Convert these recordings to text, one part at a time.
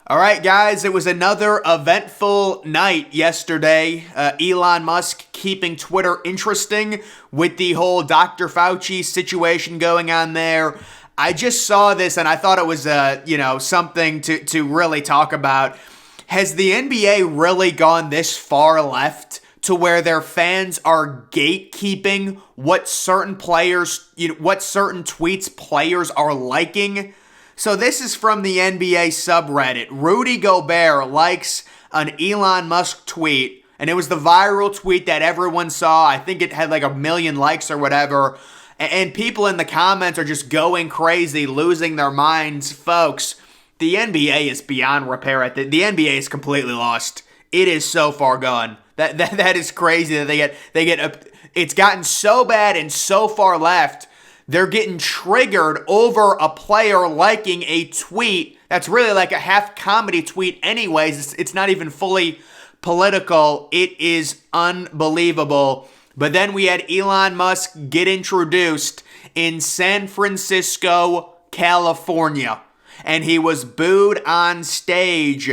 All right, guys, it was another eventful night yesterday. Elon Musk keeping Twitter interesting with the whole Dr. Fauci situation going on there. I just saw this and I thought it was, something to really talk about. Has the NBA really gone this far left to where their fans are gatekeeping what certain players, what certain tweets players are liking? So this is from the NBA subreddit. Rudy Gobert likes an Elon Musk tweet, and it was the viral tweet that everyone saw. I think it had like 1 million likes or whatever. And people in the comments are just going crazy, losing their minds. Folks, the NBA is beyond repair. The NBA is completely lost. It is so far gone. That is crazy that it's gotten so bad and so far left. They're getting triggered over a player liking a tweet that's really like a half comedy tweet anyways. It's not even fully political. It is unbelievable. But then we had Elon Musk get introduced in San Francisco, California. And he was booed on stage.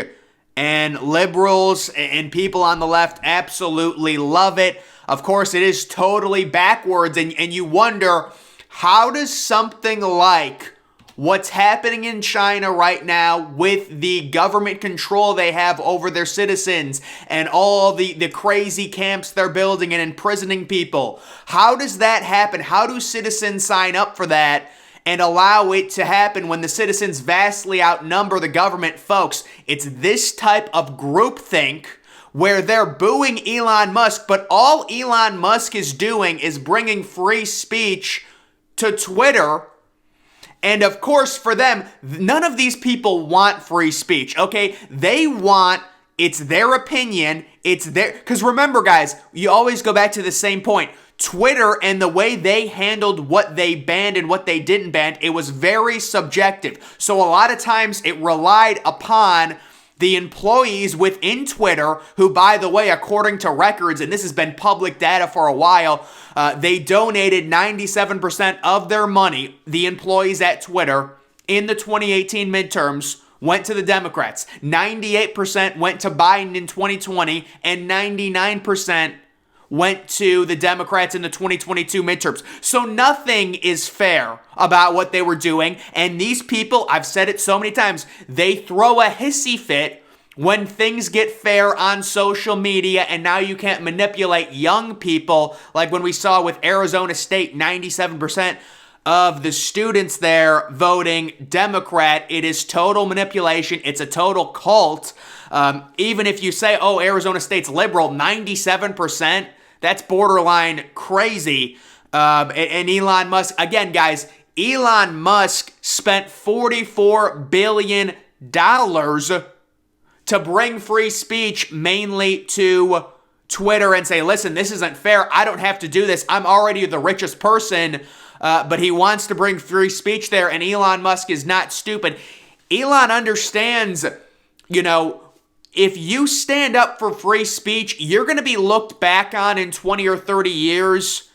And liberals and people on the left absolutely love it. Of course, it is totally backwards. And you wonder, how does something like what's happening in China right now with the government control they have over their citizens and all the crazy camps they're building and imprisoning people, how does that happen? How do citizens sign up for that and allow it to happen when the citizens vastly outnumber the government? Folks, it's this type of groupthink where they're booing Elon Musk, but all Elon Musk is doing is bringing free speech to Twitter. And of course, for them, none of these people want free speech, okay? They want, it's their opinion, it's their, because remember, guys, you always go back to the same point. Twitter and the way they handled what they banned and what they didn't ban, it was very subjective. So a lot of times it relied upon the employees within Twitter, who, by the way, according to records, and this has been public data for a while, they donated 97% of their money, the employees at Twitter, in the 2018 midterms, went to the Democrats. 98% went to Biden in 2020, and 99% went to the Democrats in the 2022 midterms. So nothing is fair about what they were doing. And these people, I've said it so many times, they throw a hissy fit when things get fair on social media, and now you can't manipulate young people like when we saw with Arizona State, 97% of the students there voting Democrat. It is total manipulation. It's a total cult. Even if you say, oh, Arizona State's liberal, 97%, that's borderline crazy. And Elon Musk, again, guys, Elon Musk spent $44 billion to bring free speech mainly to Twitter and say, listen, this isn't fair. I don't have to do this. I'm already the richest person. But he wants to bring free speech there, and Elon Musk is not stupid. Elon understands, if you stand up for free speech, you're going to be looked back on in 20 or 30 years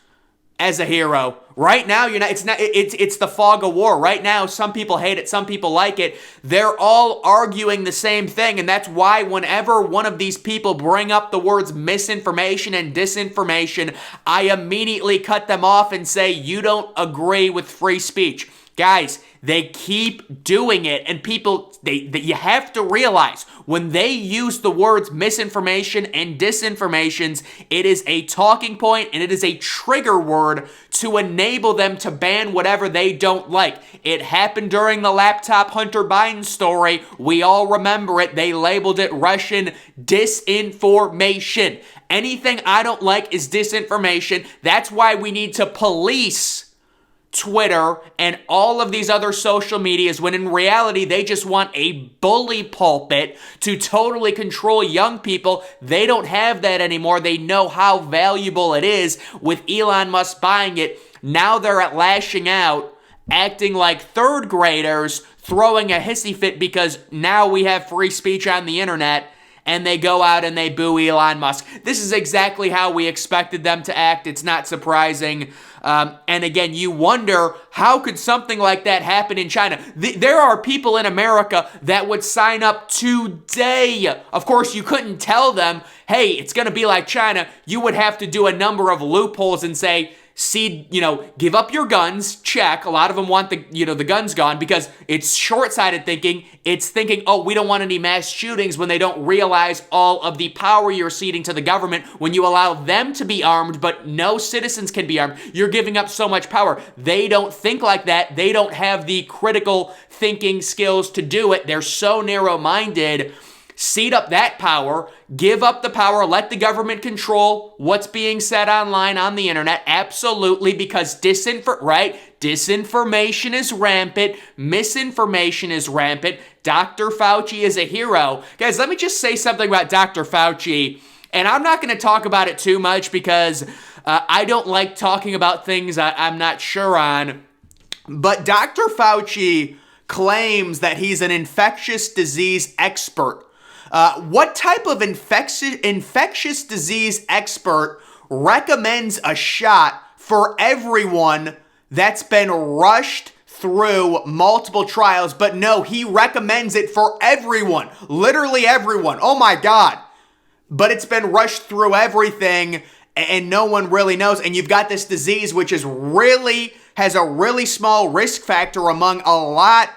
as a hero. Right now, it's the fog of war. Right now, some people hate it, some people like it. They're all arguing the same thing, and that's why whenever one of these people bring up the words misinformation and disinformation, I immediately cut them off and say, you don't agree with free speech. Guys, they keep doing it, and people, you have to realize, when they use the words misinformation and disinformations, it is a talking point and it is a trigger word to enable them to ban whatever they don't like. It happened during the laptop Hunter Biden story. We all remember it. They labeled it Russian disinformation. Anything I don't like is disinformation. That's why we need to police Twitter and all of these other social medias, when in reality they just want a bully pulpit to totally control young people. They don't have that anymore. They know how valuable it is. With Elon Musk buying it, now they're at lashing out, acting like third graders, throwing a hissy fit because now we have free speech on the internet. and they go out and they boo Elon Musk. This is exactly how we expected them to act. It's not surprising. And again, you wonder, how could something like that happen in China? There are people in America that would sign up today. Of course, you couldn't tell them, hey, it's going to be like China. You would have to do a number of loopholes and say, give up your guns, check. A lot of them want the guns gone because it's short-sighted thinking. It's thinking, oh, we don't want any mass shootings, when they don't realize all of the power you're ceding to the government when you allow them to be armed, but no citizens can be armed. You're giving up so much power. They don't think like that. They don't have the critical thinking skills to do it. They're so narrow-minded. Cede up that power, give up the power, let the government control what's being said online on the internet. Absolutely, because disinformation is rampant, misinformation is rampant. Dr. Fauci is a hero. Guys, let me just say something about Dr. Fauci, and I'm not going to talk about it too much because I don't like talking about things I'm not sure on. But Dr. Fauci claims that he's an infectious disease expert. What type of infectious disease expert recommends a shot for everyone that's been rushed through multiple trials? But no, he recommends it for everyone, literally everyone. Oh my God. But it's been rushed through everything and no one really knows. And you've got this disease which has a really small risk factor among a lot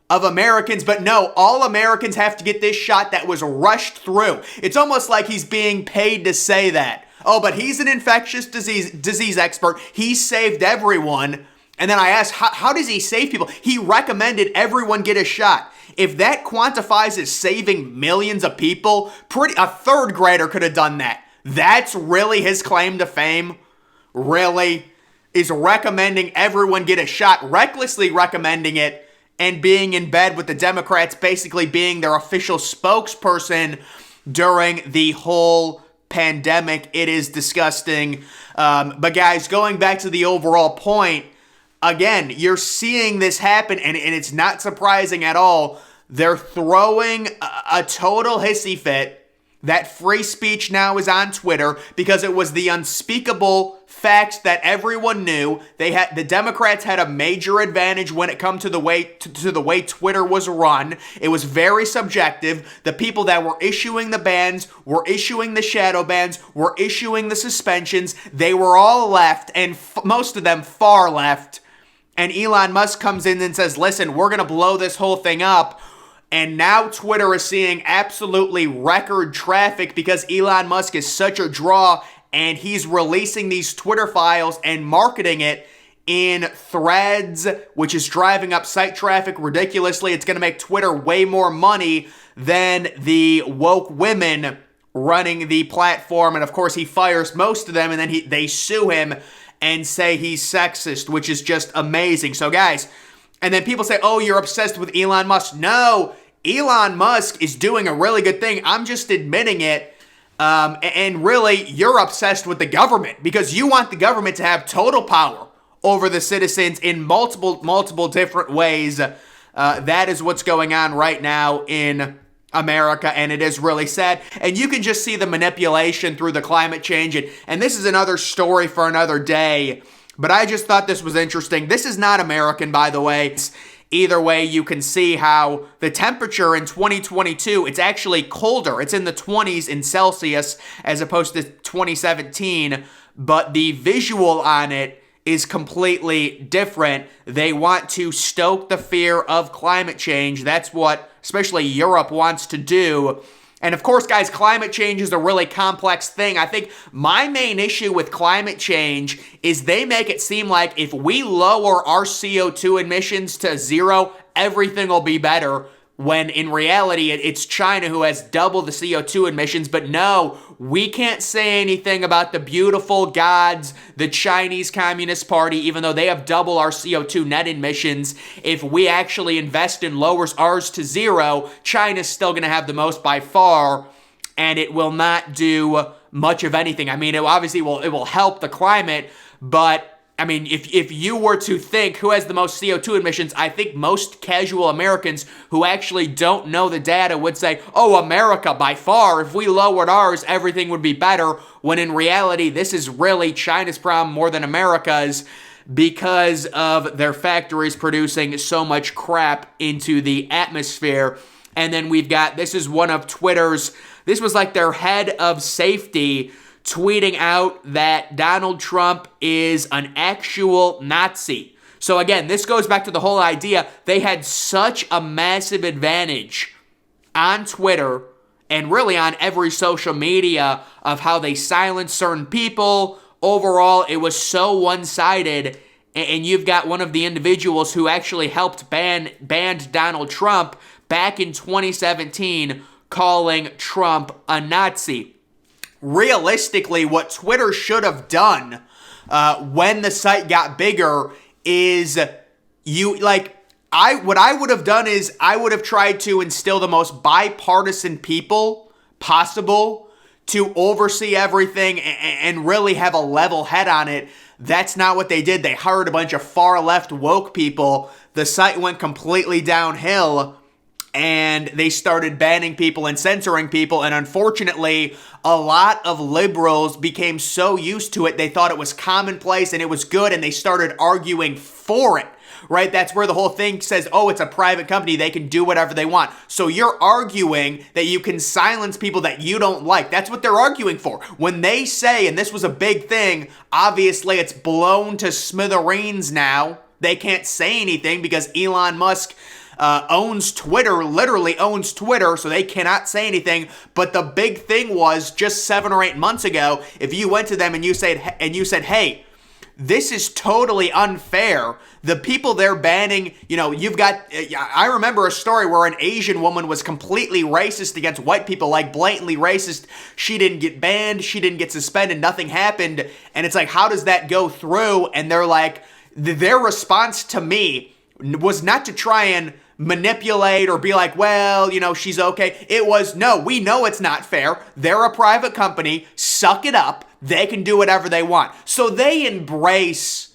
of Americans, but no, all Americans have to get this shot that was rushed through. It's almost like he's being paid to say that. Oh, but he's an infectious disease expert. He saved everyone. And then I asked, how does he save people? He recommended everyone get a shot. If that quantifies as saving millions of people, a third grader could have done that. That's really his claim to fame? Really? Is recommending everyone get a shot, recklessly recommending it, and being in bed with the Democrats, basically being their official spokesperson during the whole pandemic. It is disgusting. But guys, going back to the overall point, again, you're seeing this happen, and it's not surprising at all. They're throwing a total hissy fit that free speech now is on Twitter because it was the unspeakable fact that everyone knew. The Democrats had a major advantage when it come to the way Twitter was run. It was very subjective. The people that were issuing the bans, were issuing the shadow bans, were issuing the suspensions. They were all left, and most of them far left. And Elon Musk comes in and says, listen, we're going to blow this whole thing up. And now Twitter is seeing absolutely record traffic because Elon Musk is such a draw, and he's releasing these Twitter files and marketing it in Threads, which is driving up site traffic ridiculously. It's going to make Twitter way more money than the woke women running the platform. And of course, he fires most of them, and then they sue him and say he's sexist, which is just amazing. So guys, and then people say, oh, you're obsessed with Elon Musk. No, Elon Musk is doing a really good thing. I'm just admitting it. And really, you're obsessed with the government because you want the government to have total power over the citizens in multiple different ways. That is what's going on right now in America, and it is really sad. And you can just see the manipulation through the climate change. And this is another story for another day. But I just thought this was interesting. This is not American, by the way. Either way, you can see how the temperature in 2022, it's actually colder. It's in the 20s in Celsius as opposed to 2017. But the visual on it is completely different. They want to stoke the fear of climate change. That's what especially Europe wants to do. And of course, guys, climate change is a really complex thing. I think my main issue with climate change is they make it seem like if we lower our CO2 emissions to zero, everything will be better. When in reality, it's China who has double the CO2 emissions. But no, we can't say anything about the beautiful gods, the Chinese Communist Party, even though they have double our CO2 net emissions. If we actually invest and lowers ours to zero, China's still going to have the most by far, and it will not do much of anything. I mean, it will help the climate, but I mean, if you were to think who has the most CO2 emissions, I think most casual Americans who actually don't know the data would say, oh, America by far. If we lowered ours, everything would be better. When in reality, this is really China's problem more than America's, because of their factories producing so much crap into the atmosphere. And then we've got, this is one of Twitter's, this was like their head of safety tweeting out that Donald Trump is an actual Nazi. So again, this goes back to the whole idea. They had such a massive advantage on Twitter and really on every social media of how they silenced certain people. Overall, it was so one-sided. And you've got one of the individuals who actually helped banned Donald Trump back in 2017, calling Trump a Nazi. Realistically, what Twitter should have done when the site got bigger is what I would have done is I would have tried to instill the most bipartisan people possible to oversee everything and really have a level head on it. That's not what they did. They hired a bunch of far left woke people. The site went completely downhill, and they started banning people and censoring people. And unfortunately, a lot of liberals became so used to it, they thought it was commonplace and it was good, and they started arguing for it, right? That's where the whole thing says, oh, it's a private company, they can do whatever they want. So you're arguing that you can silence people that you don't like. That's what they're arguing for. When they say, and this was a big thing, obviously it's blown to smithereens now. They can't say anything because Elon Musk owns Twitter, literally owns Twitter, so they cannot say anything. But the big thing was just 7 or 8 months ago, if you went to them and you said, hey, this is totally unfair. The people they're banning, you've got, I remember a story where an Asian woman was completely racist against white people, like blatantly racist. She didn't get banned, she didn't get suspended, nothing happened. And it's like, how does that go through? And they're like, their response to me was not to try and manipulate or be like, well, she's okay. It was, no, we know it's not fair. They're a private company. Suck it up. They can do whatever they want. So they embrace,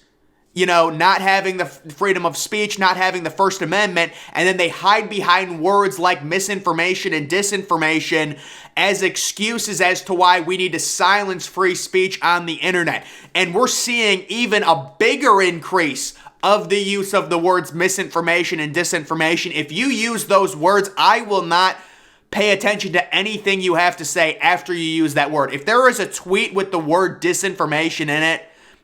not having the freedom of speech, not having the First Amendment, and then they hide behind words like misinformation and disinformation as excuses as to why we need to silence free speech on the internet. And we're seeing even a bigger increase of the use of the words misinformation and disinformation. If you use those words, I will not pay attention to anything you have to say after you use that word. If there is a tweet with the word disinformation in it,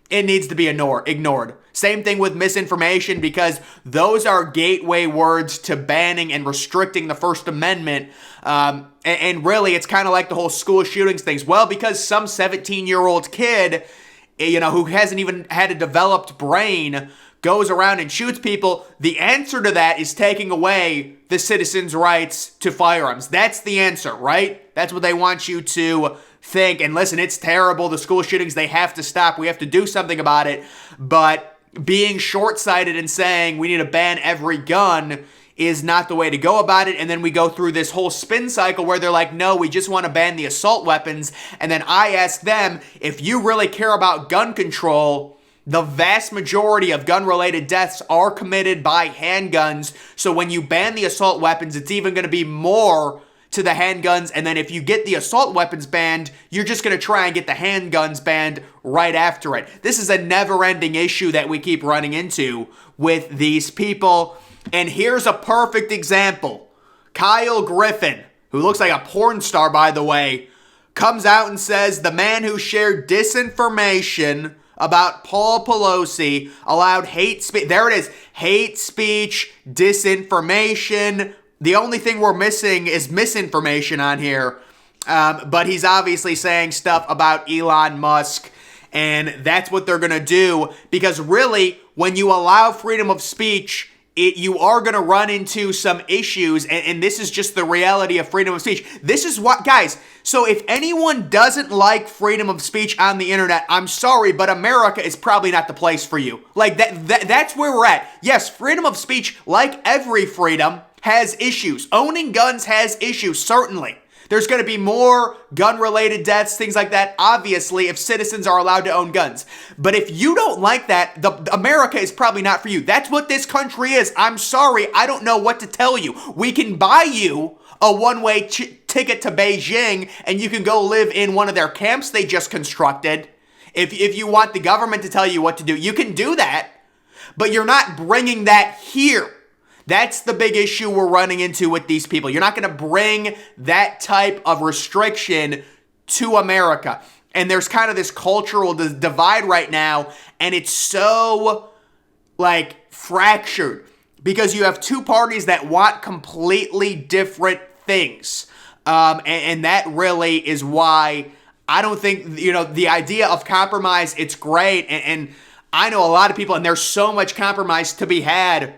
it needs to be ignored. Same thing with misinformation, because those are gateway words to banning and restricting the First Amendment. And really, it's kind of like the whole school shootings things. Well, because some 17-year-old kid, who hasn't even had a developed brain, goes around and shoots people, the answer to that is taking away the citizens' rights to firearms. That's the answer, right? That's what they want you to think. And listen, it's terrible. The school shootings, they have to stop. We have to do something about it. But being short-sighted and saying we need to ban every gun is not the way to go about it. And then we go through this whole spin cycle where they're like, no, we just want to ban the assault weapons. And then I ask them, if you really care about gun control, the vast majority of gun-related deaths are committed by handguns. So when you ban the assault weapons, it's even going to be more to the handguns. And then if you get the assault weapons banned, you're just going to try and get the handguns banned right after it. This is a never-ending issue that we keep running into with these people. And here's a perfect example. Kyle Griffin, who looks like a porn star, by the way, comes out and says the man who shared disinformation about Paul Pelosi allowed hate speech. There it is. Hate speech, disinformation. The only thing we're missing is misinformation on here. But he's obviously saying stuff about Elon Musk. And that's what they're going to do. Because really, when you allow freedom of speech, you are going to run into some issues, and this is just the reality of freedom of speech. This is what, guys, so if anyone doesn't like freedom of speech on the internet, I'm sorry, but America is probably not the place for you. Like, that's where we're at. Yes, freedom of speech, like every freedom, has issues. Owning guns has issues, certainly. There's going to be more gun-related deaths, things like that, obviously, if citizens are allowed to own guns. But if you don't like that, America is probably not for you. That's what this country is. I'm sorry. I don't know what to tell you. We can buy you a one-way ticket to Beijing, and you can go live in one of their camps they just constructed. If you want the government to tell you what to do, you can do that. But you're not bringing that here. That's the big issue we're running into with these people. You're not going to bring that type of restriction to America. And there's kind of this cultural divide right now, and it's so, like, fractured because you have two parties that want completely different things. And that really is why I don't think, the idea of compromise, it's great. And I know a lot of people, and there's so much compromise to be had.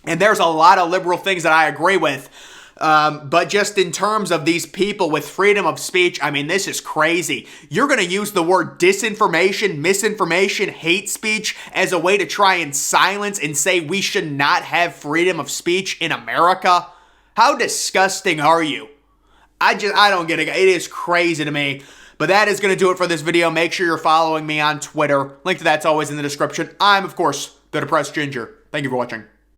And there's a lot of liberal things that I agree with. But just in terms of these people with freedom of speech, I mean, this is crazy. You're going to use the word disinformation, misinformation, hate speech as a way to try and silence and say we should not have freedom of speech in America? How disgusting are you? I don't get it. It is crazy to me. But that is going to do it for this video. Make sure you're following me on Twitter. Link to that's always in the description. I'm, of course, the Depressed Ginger. Thank you for watching.